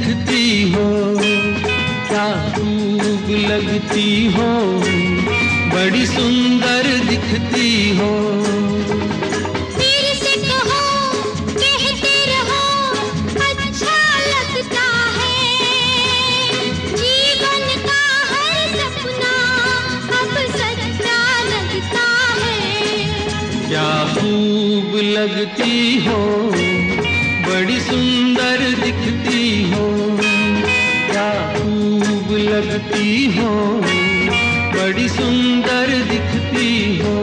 दिखती हो, क्या खूब लगती हो, बड़ी सुंदर दिखती हो। फिर से कहो, कहते रहो, अच्छा लगता है। जीवन का हर सपना अब सच्चा लगता है। क्या खूब लगती हो, बड़ी सुंदर दिखती हो, क्या खूब लगती हो, बड़ी सुंदर दिखती हो।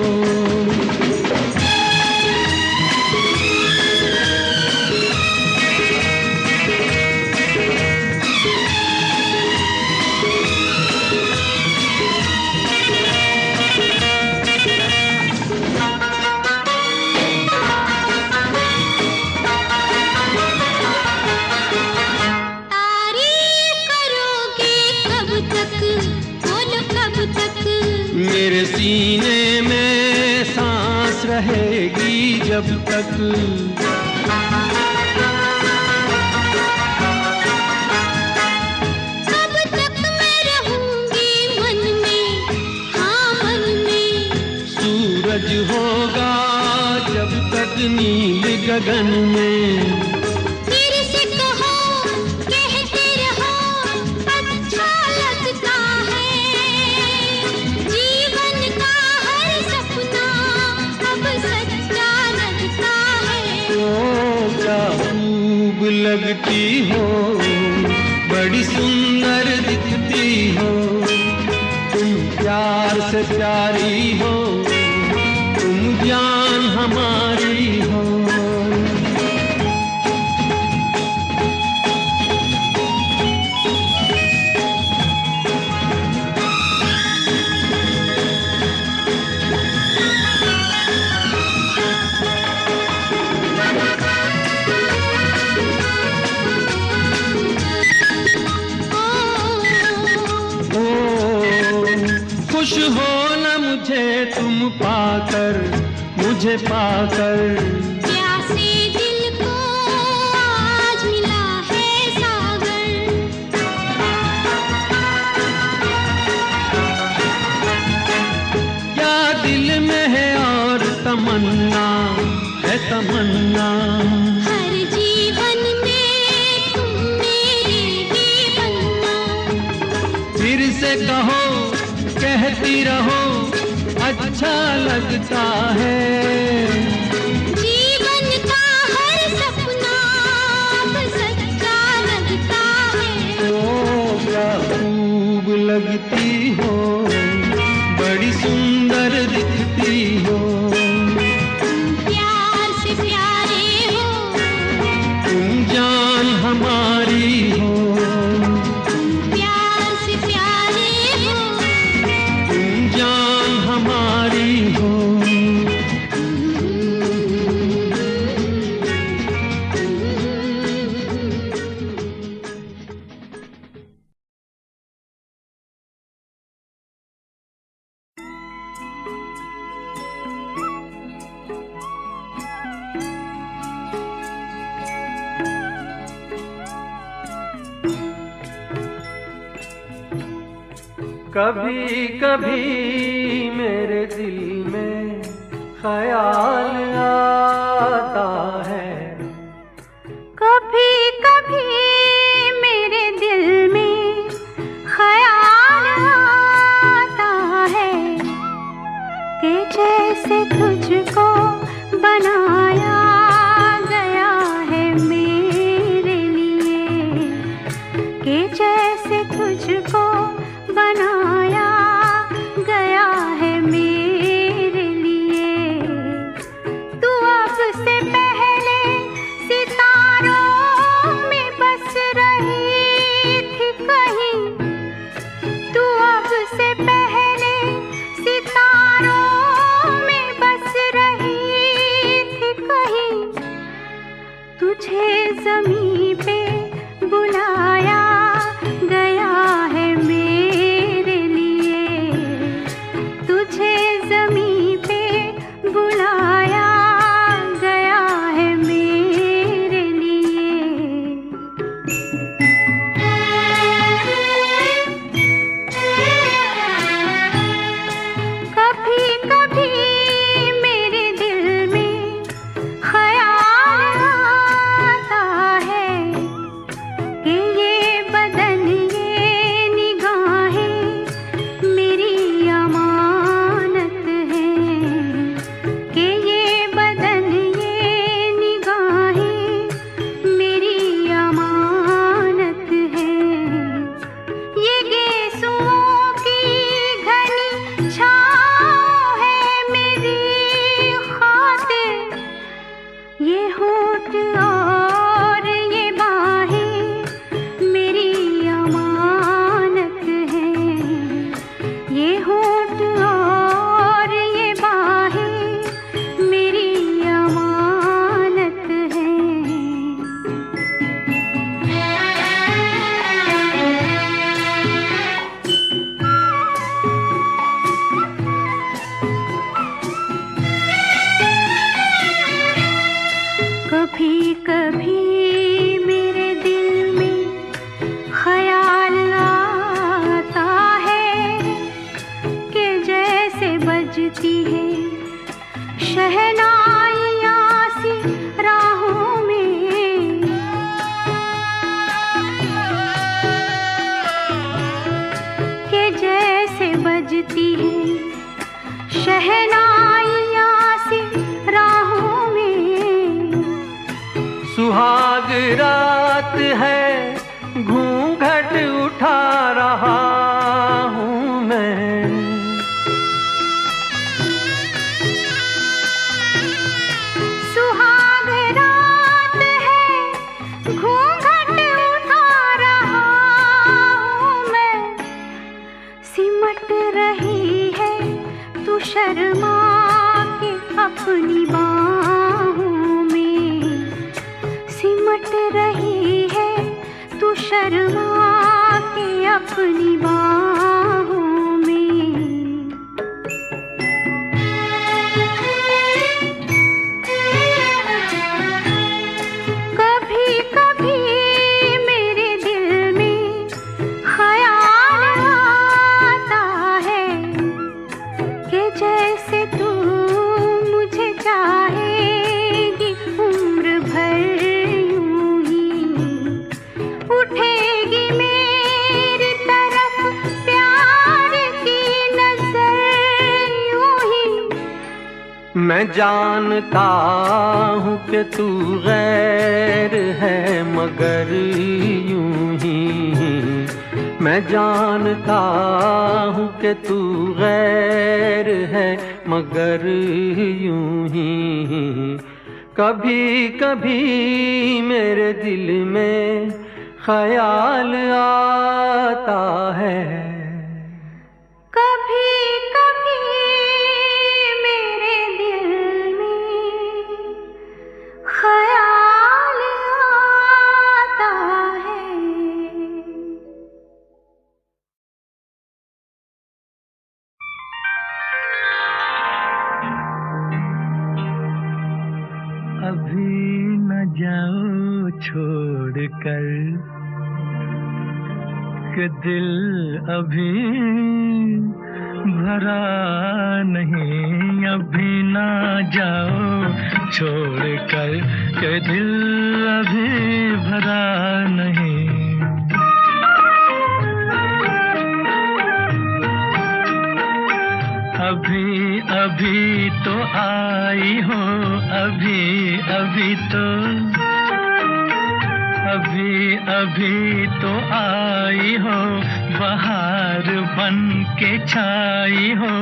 मेरे सीने में सांस रहेगी जब तक, तब तक मैं रहूंगी मन में, हाँ मन में। सूरज होगा जब तक नील गगन में। फिर से कहो, कहते रहो, अच्छा लगता है। जीवन का हर सपना अब सच्चा लगता है। ओ क्या खूब लगती हो, बड़ी सुंदर दिखती हो, तुम प्यार से प्यारी हो, तुम जान हमारी हो। खुश हो न मुझे तुम पाकर, मुझे पाकर। प्यासे दिल को आज मिला है सागर। क्या दिल में है और तमन्ना है तमन्ना, हर जीवन में तुम मेरे ही बनना। फिर से कहो, कहती रहो, अच्छा लगता है। जीवन का हर सपना अब सच्चा लगता है। ओ क्या खूब लगती हो, बड़ी सुंदर दिखती हो, तुम प्यार से प्यारे हो, तुम जान हमारी हो। तुम प्यार से प्यारे हो, तुम जान हमारी हो। कभी कभी मेरे दिल में ख्याल आता है, कभी कभी मेरे दिल में ख्याल आता है कि जैसे तुझको बनाया गया है मेरे लिए, कि जैसे तुझको बनाया गया है मेरे लिए। तू अब से पहले सितारों में बस रही थी कहीं, तू अब से पहले सितारों में बस रही थी कहीं। तुझे ज़मीं पे बुलाया गया है बजती है शहनाइयाँ सी राहों में। सुहाग रात है घूंघट उठा रहा हूँ मैं। सुहाग रात है घूंघट उठा रहा हूँ मैं। सिमट रही है तू शर्मा के अपनी बाहों में। सिमट रही है तू शर्मा के अपनी बाहों में। कभी कभी मेरे दिल में ख्याल आता है कि जैसे तू मुझे चाहेगी उम्र भर यूं ही। उठेगी मेरी तरफ प्यार की नजर यूं ही। मैं जानता हूँ कि तू गैर है मगर यूं ही। मैं जानता हूँ कि तू गैर है मगर यूं ही। कभी कभी मेरे दिल में ख्याल आता है। कभी कभी मेरे दिल में ख्याल आता है। अभी न जाओ छोड़ कर कि दिल अभी भरा नहीं। अभी न जाओ छोड़ कर कि दिल अभी भरा नहीं। अभी अभी तो आई हो, अभी अभी तो, अभी अभी तो आई हो, बहार बन के छाई हो।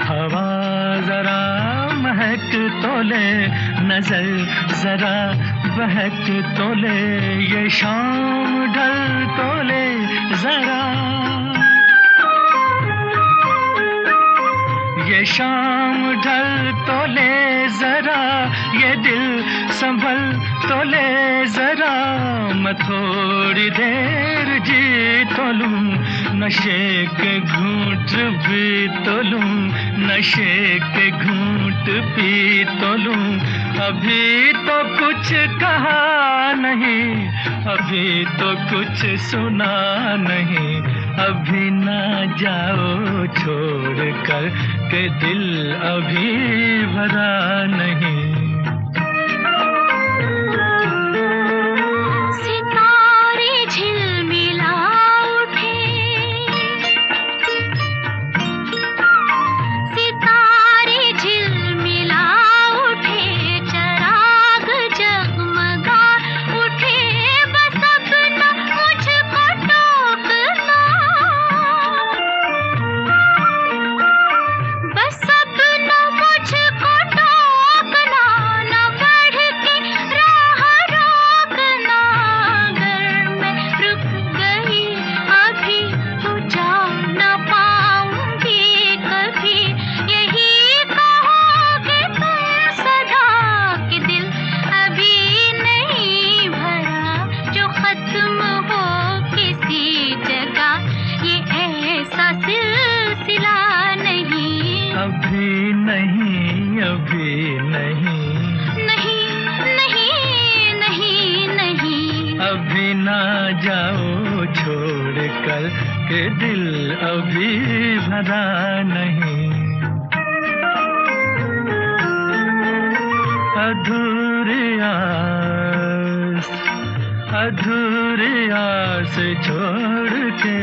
हवा जरा महक तो ले, नजर जरा बहक तो ले, ये शाम ढल तो ले जरा, ये शाम ढल तो ले जरा, ये दिल संभल तो ले जरा। मैं थोड़ी देर जी तो लूं, नशे के घूंट भी तो लूं, नशे के घूंट पी तो लूं। अभी तो कुछ कहा नहीं, अभी तो कुछ सुना नहीं। अभी ना जाओ छोड़ कर के दिल अभी भरा नहीं। सितारे झिलमिला उठे, सितारे झिलमिला उठे, चराग जगमगा उठे। बस अपना मुझको टोकना, बस अपना मुझको टोकना, न बढ़ के राह रोकना। अगर मैं रुक गई अभी तो जा न पाऊंगी कभी। यही कहोगे तुम सदा कि दिल अभी नहीं भरा, जो खत्म हो किसी जगह ये ऐसा सिलसिला नहीं। अभी नहीं, अभी नहीं, नहीं नहीं नहीं नहीं। अभी ना जाओ छोड़ कर के दिल अभी भरा नहीं। अधूरी आस अधूरी आस छोड़ के,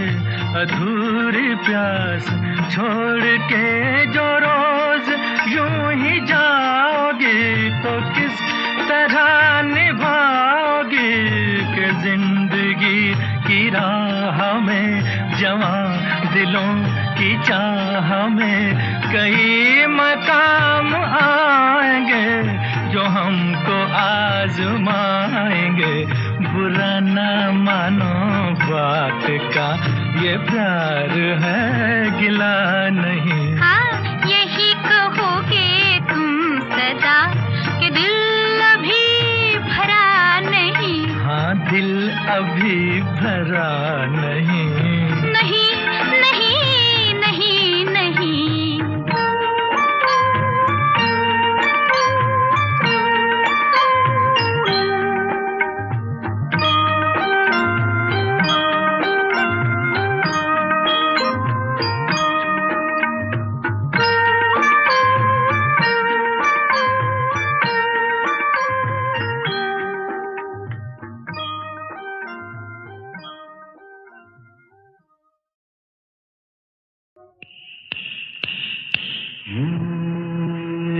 अधूरी प्यास छोड़ के जो रोज यूं ही जाओगी तो किस तरह निभाओगी कि जिंदगी की राह में जवां दिलों की चाह में कई मकाम आएंगे जो हमको आजमाएंगे। बुरा ना मानो बात का, ये प्यार है गिला नहीं। हाँ यही कहोगे तुम सदा कि दिल अभी भरा नहीं। हाँ दिल अभी भरा नहीं। नहीं नहीं नहीं नहीं।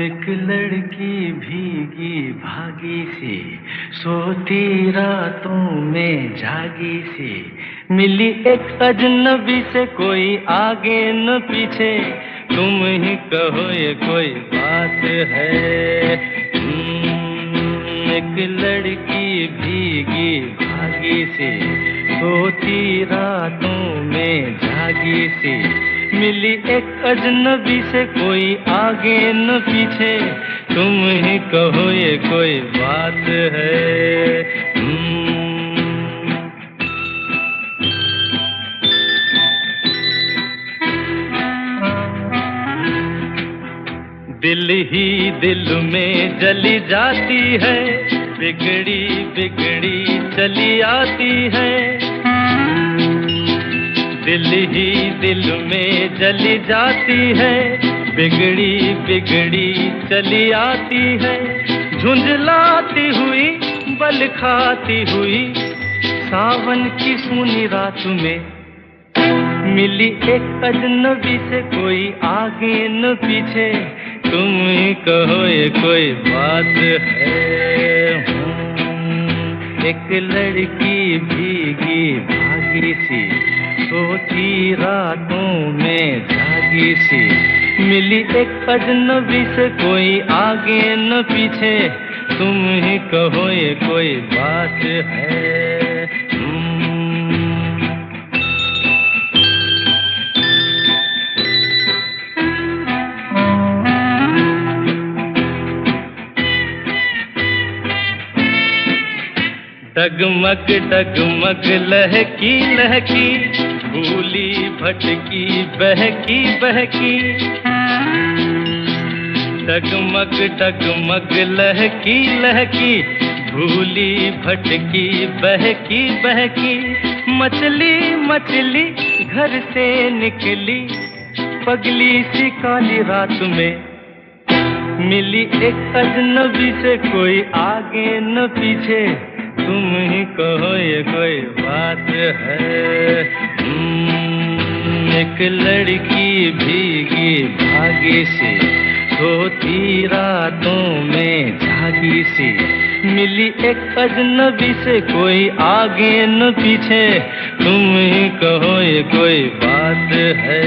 एक लड़की भीगी भागी सी, सोती रातों में जागी सी, मिली एक अजनबी से कोई आगे न पीछे, तुम ही कहो ये कोई बात है। एक लड़की भीगी भागी सी, सोती रातों में जागी सी, मिली एक अजनबी से कोई आगे न पीछे, तुम ही कहो ये कोई बात है। दिल ही दिल में जली जाती है, बिगड़ी बिगड़ी चली आती है। दिल ही दिल में जली जाती है, बिगड़ी बिगड़ी चली आती है। झुंझलाती हुई बल खाती हुई, सावन की सूनी रात में मिली एक अजनबी से कोई आगे न पीछे, तुम ही कहो ये कोई बात है। एक लड़की भीगी भागी सी, सोती रातों में जागी सी, मिली एक अजनबी से कोई आगे न पीछे, तुम ही कहो ये कोई बात है। डगमग डगमग लहकी लहकी, भूली भटकी बहकी बहकी। डगमग डगमग लहकी लहकी, भूली भटकी बहकी बहकी। मछली मछली घर से निकली, पगली सी काली रात में, मिली एक अजनबी से कोई आगे न पीछे, तुम ही कहो ये कोई बात है। एक लड़की भीगी भागी सी, सोती रातों में जागी सी, मिली एक अजनबी से कोई आगे न पीछे, तुम ही कहो ये कोई बात है।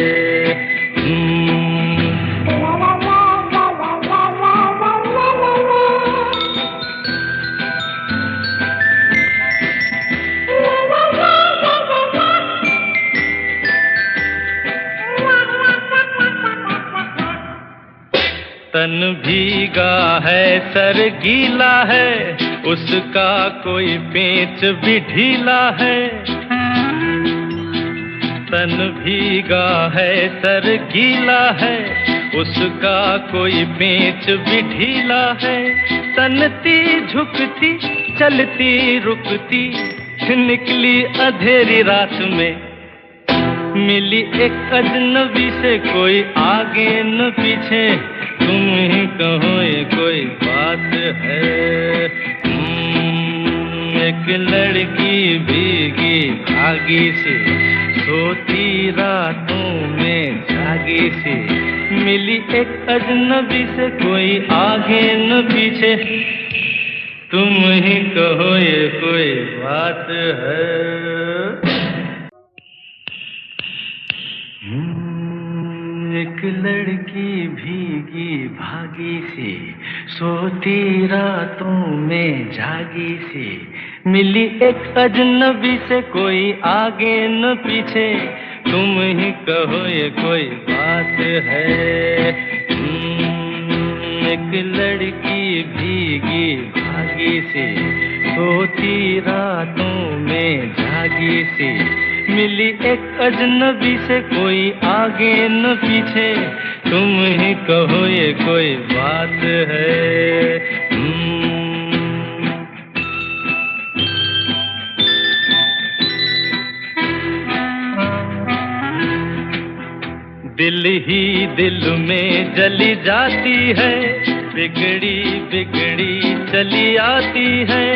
तन भीगा है सर गीला है, उसका कोई पेच भी ढीला है। तन भीगा है सर गीला है, उसका कोई पेच भी ढीला है। तनती झुकती चलती रुकती, निकली अंधेरी रात में, मिली एक अजनबी से कोई आगे न पीछे, तुम ही कहो ये कोई बात है। एक एक लड़की भीगी भागी सी सोती रातों में जागी सी मिली एक अजनबी से कोई आगे न पीछे तुम ही कहो ये कोई बात है। एक लड़की भीगी भागी सी सोती रातों में जागी सी मिली एक अजनबी से कोई आगे न पीछे तुम ही कहो ये कोई बात है। एक लड़की भीगी भागी सी सोती रातों में जागी सी मिली एक अजनबी से कोई आगे न पीछे तुम ही कहो ये कोई बात है। दिल ही दिल में जली जाती है बिगड़ी बिगड़ी चली आती है।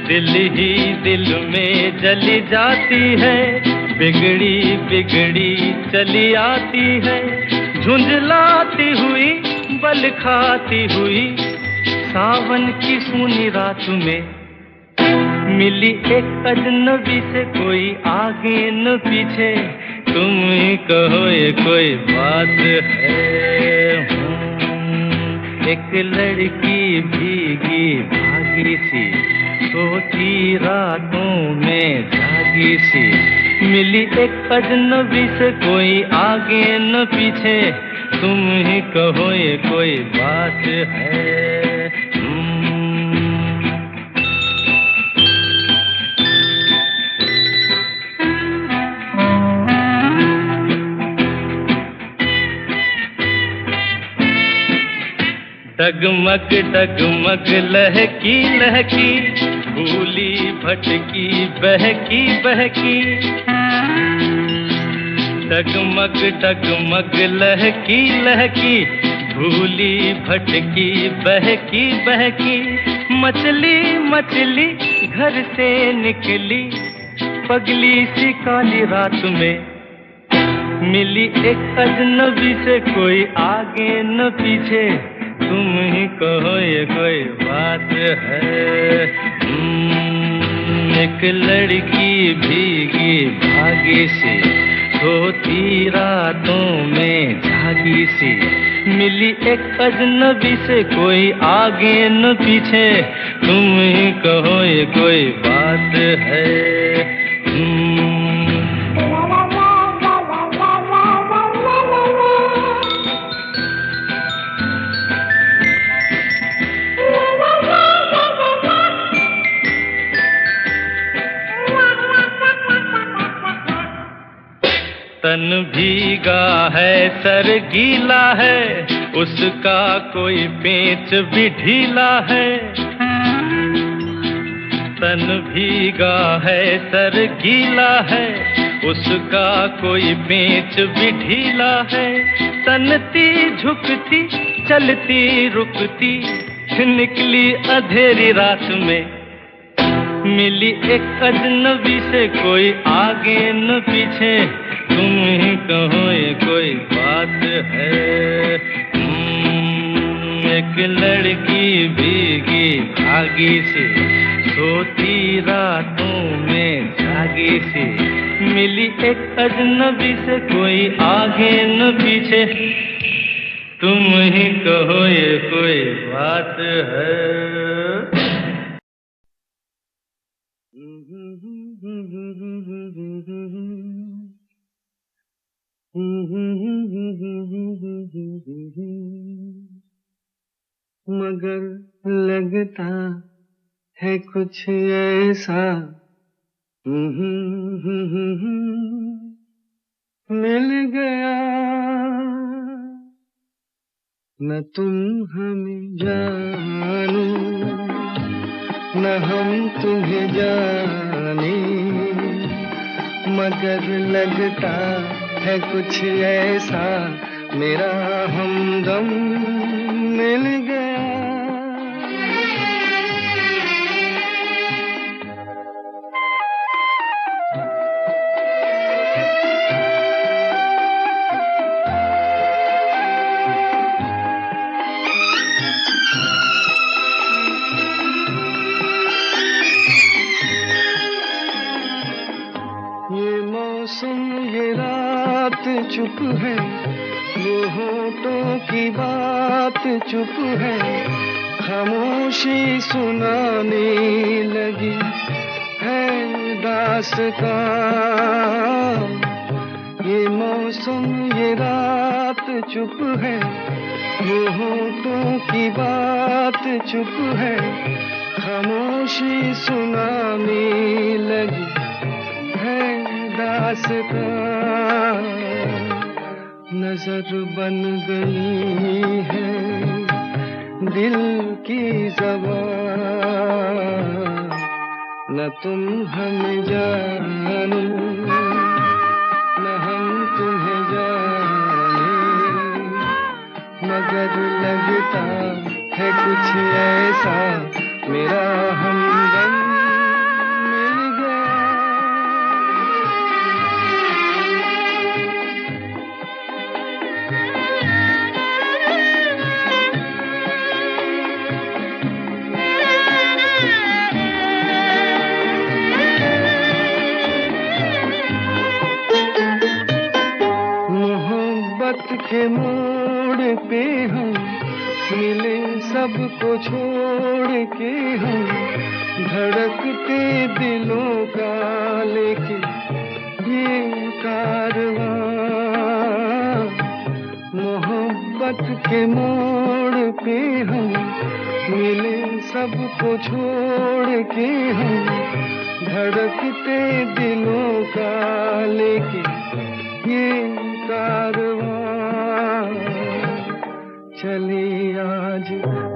दिल ही दिल में जली जाती है बिगड़ी बिगड़ी चली आती है। झुंझलाती हुई बल खाती हुई सावन की सूनी रात में मिली एक अजनबी से कोई आगे न पीछे तुम ही कहो ये कोई बात है। एक लड़की भीगी भागी सी सोती रातों में जागी सी मिली एक अजनबी से कोई आगे न पीछे तुम ही कहो ये कोई बात है। डगमग डगमग लहकी लहकी भूली भटकी बहकी बहकी डगमग डगमग लहकी लहकी भूली भटकी बहकी बहकी मछली मछली घर से निकली पगली सी काली रात में मिली एक अजनबी से कोई आगे न पीछे तुम ही कहो ये कोई बात है। एक लड़की भीगी भागी सी सोती रातों में जागी सी मिली एक अजनबी से कोई आगे न पीछे तुम ही कहो ये कोई बात है। तन भीगा है सर गीला है उसका कोई पेच भी ढीला है। तन भीगा है सर गीला है उसका कोई पेच भी ढीला है। तनती झुकती चलती रुकती निकली अंधेरी रात में मिली एक अजनबी से कोई आगे न पीछे तुम ही कहो ये कोई बात है। एक लड़की भीगी भागी सी सोती रातों में जागी सी मिली एक अजनबी से कोई आगे न पीछे तुम ही कहो ये कोई बात है। मगर लगता है कुछ ऐसा मिल गया न तुम हमें जानो न हम तुम्हें जाने मगर लगता है कुछ ऐसा मेरा हमदम मिल गया। बात चुप है, वो होठों की बात चुप है, खामोशी सुनाने लगी है दास्तां। ये मौसम ये रात चुप है, वो होठों की बात चुप है, खामोशी सुनाने लगी है दास्तां। नजर बन गई है दिल की ज़बान, न तुम हमें जानो न हम तुम्हें जाने, मगर लगता है कुछ ऐसा मेरा हमदम मिल गया। मोहब्बत के मोड़ पे हम मिले, सबको छोड़ के हम धड़कते दिलों का लेके ये कारवां। मोहब्बत के मोड़ पे हम मिले, सबको छोड़ के हम धड़कते दिलों का लेके ये कारवां। चले आज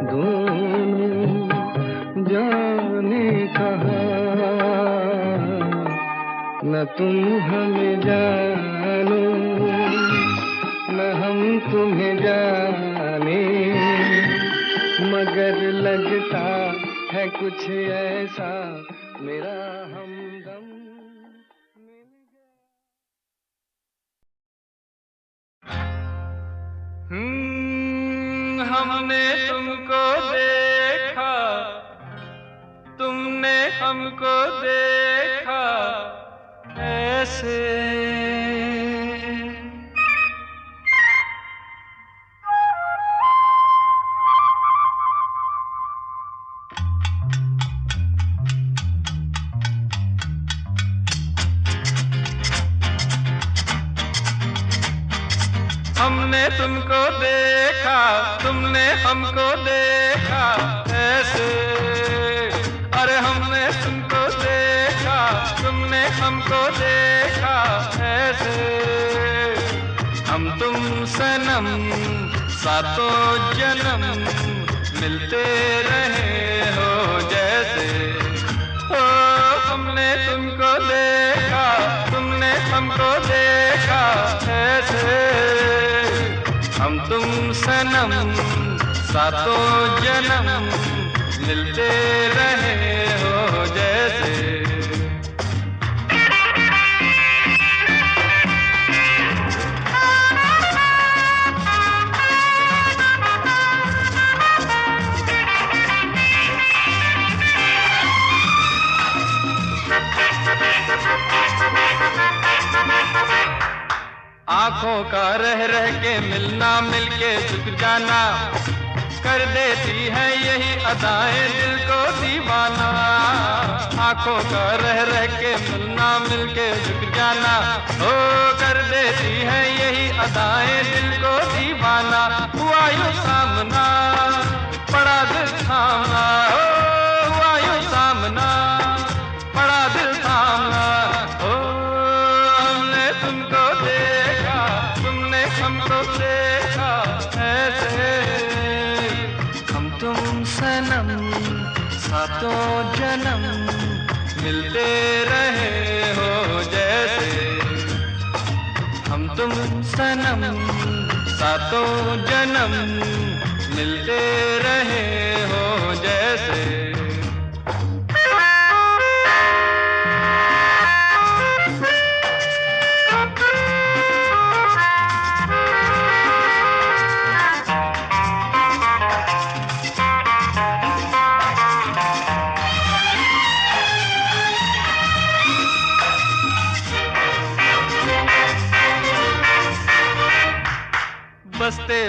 दोनों जाने कहाँ, न तुम हमें जानो न हम तुम्हें जाने, मगर लगता है कुछ ऐसा मेरा हमदम मिल गया। हमने तुमको देखा, तुमने हमको देखा ऐसे। हमने तुमको देखा, तुमने हमको देखा ऐसे। अरे हमने तुमको देखा, तुमने हमको देखा ऐसे। हम तुम सनम सातों जन्म मिलते रहे हो जैसे। ओ हमने तुमको देखा, तुमने हमको देखा ऐसे। हम तुम सनम सातों जन्म मिलते रहे हो जैसे। आँखों का रह रह के मिलना, मिलके झुक जाना, कर देती है यही अदाएं दिल को दीवाना। आँखों का रह रह के मिलना, मिलके झुक जाना, ओ कर देती है यही अदाएं दिल को दीवाना। हुआ यूं सामना, पड़ा दिल थामना, ओ हुआ यूं सामना, पड़ा दिल थामना। ओ हमने तुमको देखा, तुमने हमको देखा ऐसे। हम तुम सनम सातों जन्म मिलते रहे हो जैसे। हम तुम सनम सातों जन्म मिलते रहे हो जैसे।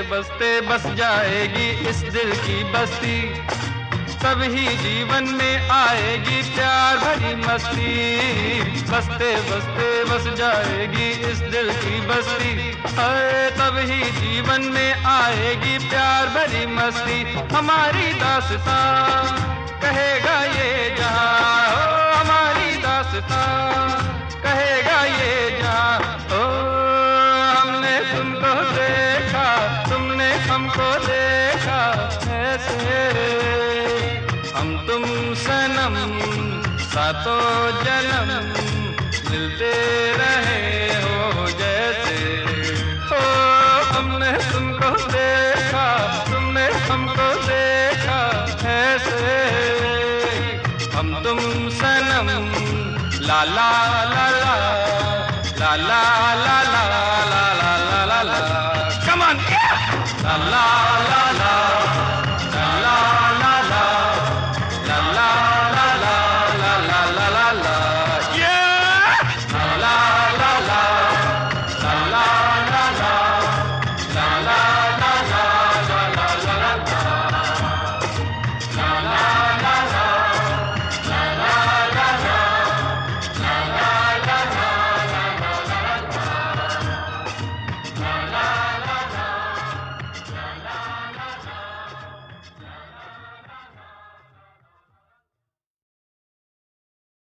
बसते बस जाएगी इस दिल की बस्ती, तभी जीवन में आएगी प्यार भरी मस्ती। बसते बसते बस जाएगी इस दिल की बस्ती, तभी जीवन में आएगी प्यार भरी मस्ती। हमारी दास्तां कहेगा ये जहां, हमारी दास्तां कहेगा ये जहां। ओ हमने तुमको देखा, तुमने हमको देखा, ऐसे हम तुम सनम सातों जन्म मिलते रहे हो जैसे। ओ हमने तुमको देखा, तुमने हमको देखा, ऐसे हम तुम सनम ला ला ला ला ला ला ला ला ला ला ला ला ला। Come on, yeah! La la